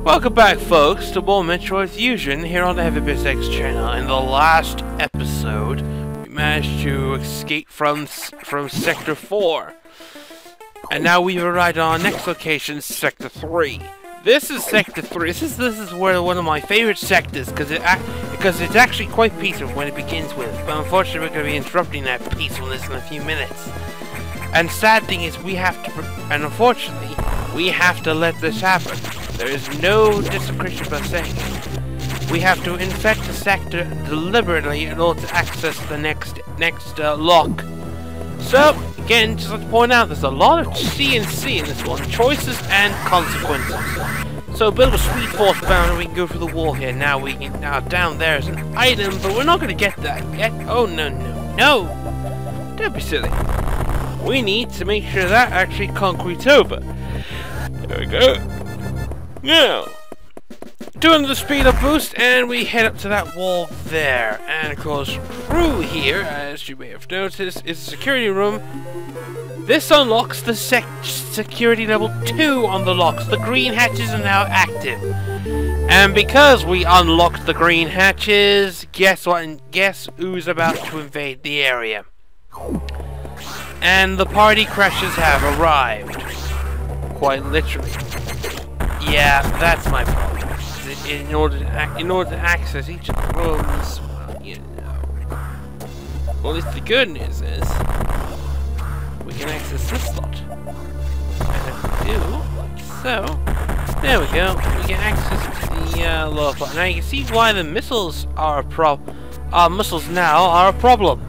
Welcome back, folks, to more Metroid Fusion here on the HeavyBitX channel. In the last episode, we managed to escape from Sector 4. And now we've arrived on our next location, Sector 3. This is Sector 3. This is where one of my favorite sectors, because it's actually quite peaceful when it begins with. But unfortunately, we're going to be interrupting that peacefulness in a few minutes. And sad thing is, unfortunately, we have to let this happen. There is no desecration per se. We have to infect the sector deliberately in order to access the next lock. So, again, just like to point out, there's a lot of C&C in this one. Choices and consequences. So a bit of a sweet force bound and we can go through the wall here. Now down there is an item, but we're not going to get that yet. Oh, no. Don't be silly. We need to make sure that actually concretes over. There we go. Now, doing the speed up boost, and we head up to that wall there. And of course, through here, as you may have noticed, is a security room. This unlocks the security level 2 on the locks. The green hatches are now active. And because we unlocked the green hatches, guess what? And guess who's about to invade the area? And the party crashers have arrived. Quite literally. Yeah, that's my problem. In order to access each of the rooms, well, you know. Well, at least the good news is we can access this slot. And if we do, like so, there we go. We can access the lower part. Now you can see why the missiles are missiles now are a problem.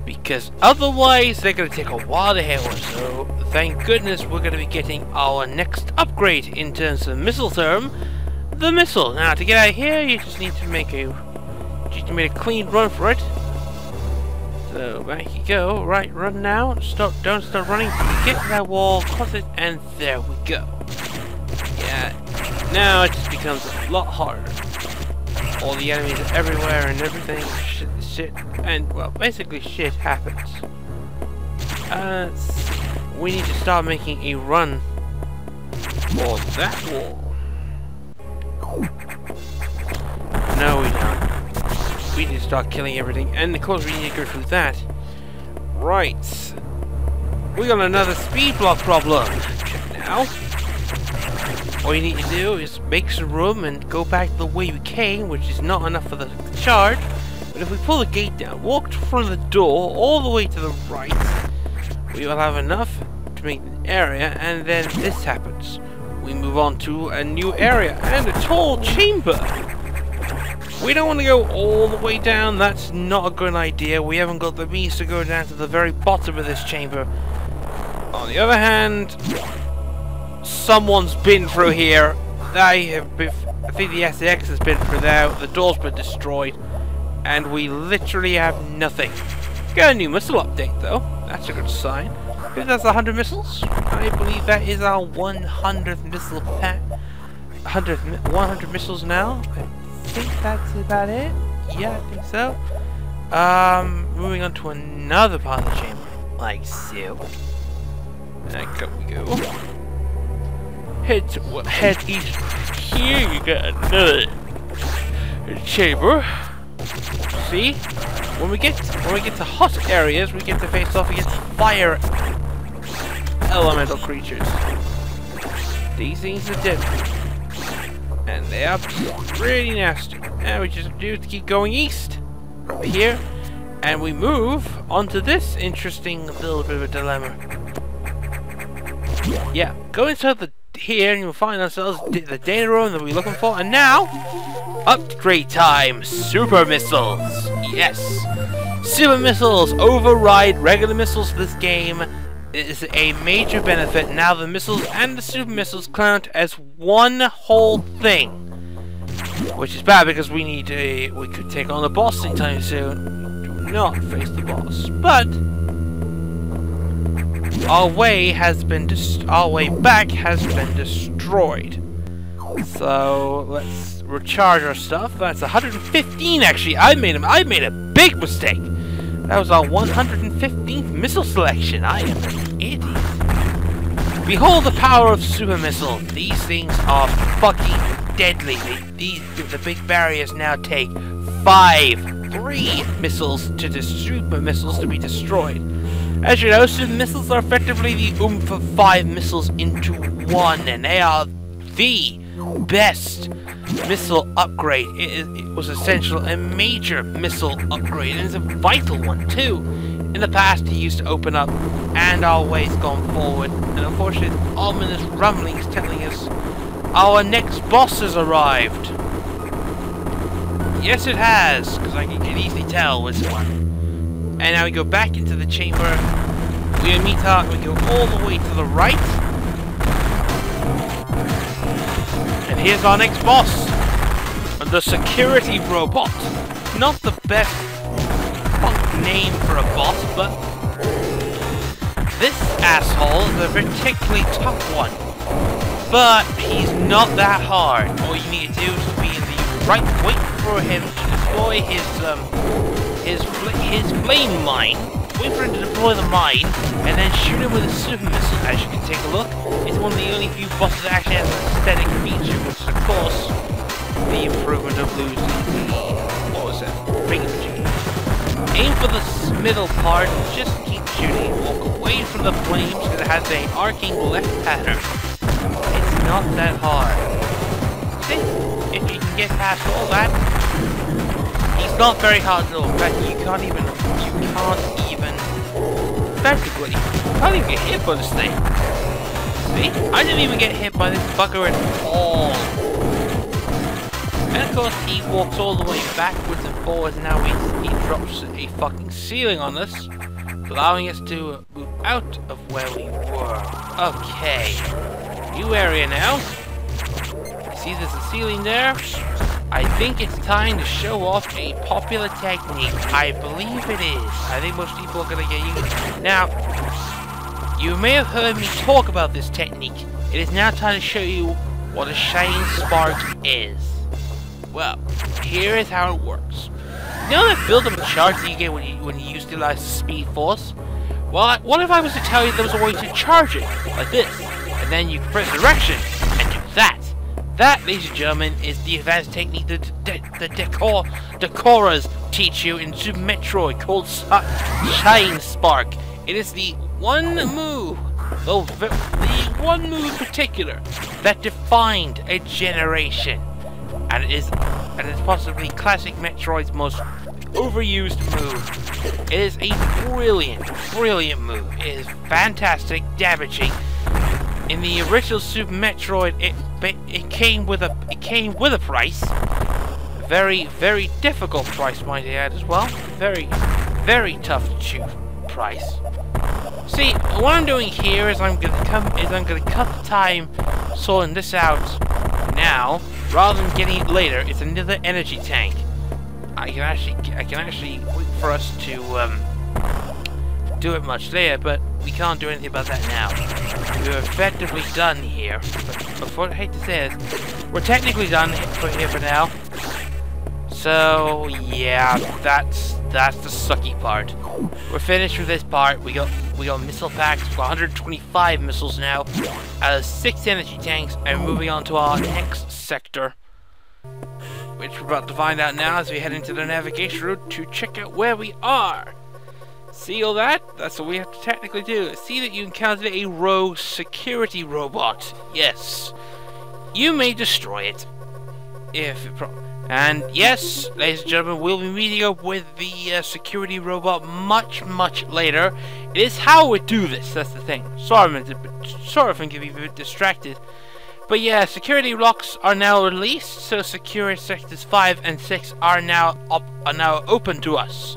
Because otherwise they're going to take a while to hit or so. Thank goodness we're going to be getting our next upgrade in terms of missile term, the missile. Now to get out of here, you just need to make a clean run for it. So back you go. Right, run now. Don't stop running. Get to that wall, cross it, and there we go. Yeah. Now it just becomes a lot harder. All the enemies are everywhere and everything. Shit, and well, basically shit happens. We need to start making a run for that wall. No, we don't. We need to start killing everything, and of course we need to go through that. Right. We got another speed block problem. Now, all you need to do is make some room and go back the way we came, which is not enough for the charge. But if we pull the gate down, walk from the door all the way to the right, we will have enough to make an area, and then this happens. We move on to a new area, and a tall chamber. We don't want to go all the way down, that's not a good idea. We haven't got the means to go down to the very bottom of this chamber. On the other hand, someone's been through here. I think the SAX has been through there, the door's been destroyed. And we literally have nothing. Got a new missile update though. That's a good sign. I think that's 100 missiles. I believe that is our 100th missile pack. 100 missiles now. I think that's about it. Yeah, I think so. Moving on to another part of the chamber. Like so. Back up we go. Head east. Here you got another chamber. See, when we get to hot areas, we get to face off against fire elemental creatures. These things are deadly, and they are pretty nasty. And we just do to keep going east over here, and we move onto this interesting little bit of a dilemma. Yeah, go inside here, and you'll find ourselves the data room that we're looking for, and now. Upgrade time! Super missiles! Yes! Super missiles override regular missiles. This game is a major benefit. Now the missiles and the super missiles count as one whole thing. Which is bad because we could take on the boss anytime soon. Do not face the boss. But our way back has been destroyed. So let's recharge our stuff. That's 115 actually. I made a big mistake. That was our 115th missile selection. I am an idiot. Behold the power of super missile. These things are fucking deadly. The big barriers now take 3 missiles to super missiles to be destroyed. As you know, super missiles are effectively the oomph of 5 missiles into one, and they are the best missile upgrade. It was essential, a major missile upgrade, and it's a vital one too. In the past, he used to open up, and always gone forward, and unfortunately, ominous rumblings telling us our next boss has arrived. Yes, it has, because I can easily tell which one. And now we go back into the chamber. We go all the way to the right. And here's our next boss. The security robot. Not the best name for a boss, but this asshole is a particularly tough one. But he's not that hard. All you need to do is be in the right, wait for him to deploy his flame mine. Wait for him to deploy the mine, and then shoot him with a super missile. As you can take a look, it's one of the only few bosses that actually has an aesthetic feature, which is, of course, the improvement of losing the, what was that, range. Aim for the middle part, just keep shooting. Walk away from the flames, because it has an arcing left pattern. It's not that hard. See? If you can get past all that, he's not very hard at all. In fact, you can't even effectively, you can't even get hit by this thing. See? I didn't even get hit by this fucker at all. And of course, he walks all the way backwards and forwards, and now he drops a fucking ceiling on us, allowing us to move out of where we were. Okay. New area now. See, there's a ceiling there. I think it's time to show off a popular technique. I believe it is. I think most people are going to get used to it. Now, you may have heard me talk about this technique. It is now time to show you what a Shining Spark is. Well, here is how it works. You know that build-up charge that you get when you utilize the Speed Force? Well, what if I was to tell you there was a way to charge it, like this, and then you press direction, and do that? That, ladies and gentlemen, is the advanced technique that the Decoras teach you in Super Metroid called Shine Spark. It is the one move, the one move in particular, that defined a generation. And it's possibly classic Metroid's most overused move. It is a brilliant move. It is fantastic, damaging. In the original Super Metroid, it came with a price. Very difficult price, might I add, as well. Very tough to choose price. See, what I'm doing here is I'm gonna cut the time sorting this out now, rather than getting it later. It's another energy tank. I can actually wait for us to do it much later, but we can't do anything about that now. We're effectively done here. But I hate to say this, we're technically done here for now. So yeah, that's the sucky part. We're finished with this part. We got missile packs. We've got 125 missiles now, out of 6 energy tanks, and moving on to our next sector, which we're about to find out now as we head into the navigation route to check out where we are. See all that? That's what we have to technically do. See that you encountered a rogue security robot. Yes. You may destroy it. And yes, ladies and gentlemen, we'll be meeting up with the security robot much later. It is how we do this, that's the thing. Sorry if I'm getting a bit distracted. But yeah, security locks are now released, so security sectors 5 and 6 are now open to us.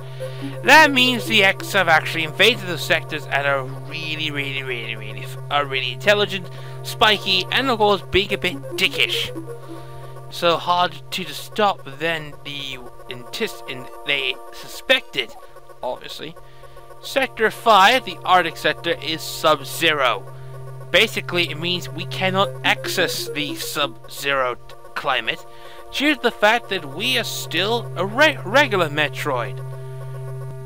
That means the X have actually invaded those sectors and are really intelligent, spiky, and of course being a bit dickish. So hard to stop than they suspected, obviously. Sector 5, the Arctic sector, is Sub-Zero. Basically, it means we cannot access the Sub-Zero climate due to the fact that we are still a regular Metroid.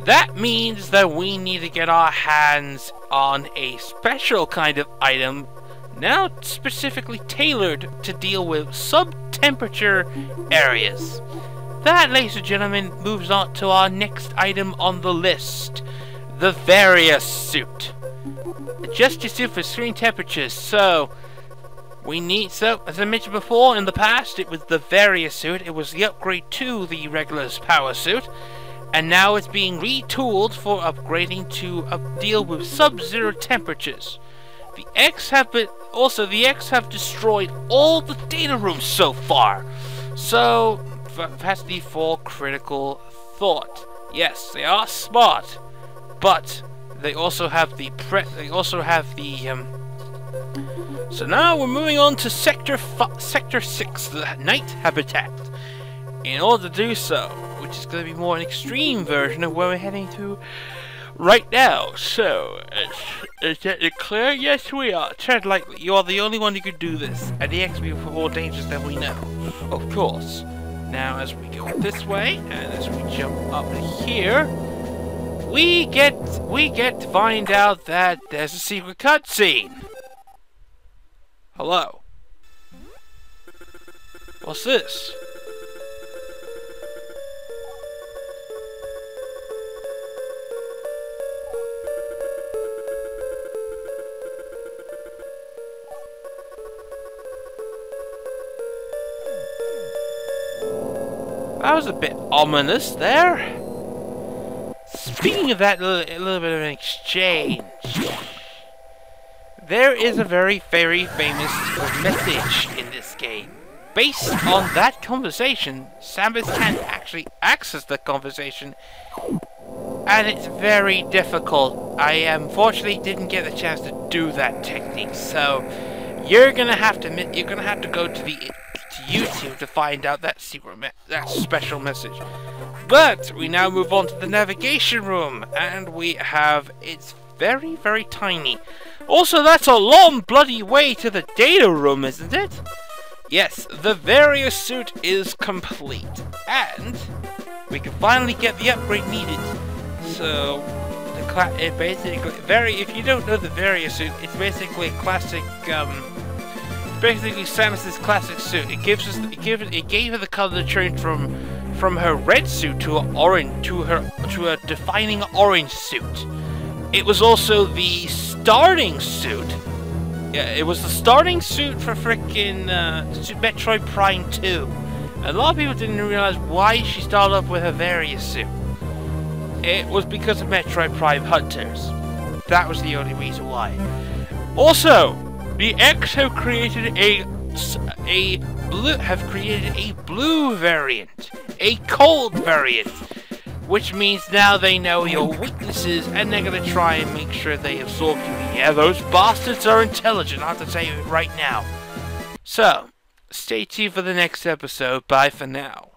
That means that we need to get our hands on a special kind of item now specifically tailored to deal with sub-temperature areas. That, ladies and gentlemen, moves on to our next item on the list, the Various Suit. Adjust your suit for extreme temperatures. So as I mentioned before, in the past, it was the Various Suit. It was the upgrade to the regular Power Suit, and now it's being retooled for upgrading to deal with sub-zero temperatures. The X have destroyed all the data rooms so far. So, capacity for critical thought. Yes, they are smart, but they also have the So now we're moving on to Sector 6, the Night Habitat. In order to do so, which is going to be more an extreme version of where we're heading to right now. So, is that clear? Yes, we are. Tread lightly. You are the only one who could do this, and the X will be more dangerous than we know. Of course. Now, as we go this way, and as we jump up here, we get to find out that there's a secret cutscene. Hello. What's this? That was a bit ominous there. Speaking of that, a little bit of an exchange. There is a very famous message in this game. Based on that conversation, Samus can't actually access the conversation, and it's very difficult. I unfortunately didn't get the chance to do that technique, so you're gonna have to go to YouTube to find out that that special message. But we now move on to the navigation room, and it's very tiny. Also, that's a long bloody way to the data room, isn't it? Yes, the Various Suit is complete, and we can finally get the upgrade needed. So, if you don't know the Various Suit, it's basically a classic, basically Samus's classic suit. It gave her the color to change from her red suit to a defining orange suit. It was also the starting suit. Yeah, it was the starting suit for frickin' Metroid Prime 2. A lot of people didn't realize why she started off with her Various Suit. It was because of Metroid Prime Hunters. That was the only reason why. Also, the X have created a blue variant, a cold variant, which means now they know your weaknesses and they're gonna try and make sure they absorb you. Yeah, those bastards are intelligent, I have to tell you right now. So, stay tuned for the next episode. Bye for now.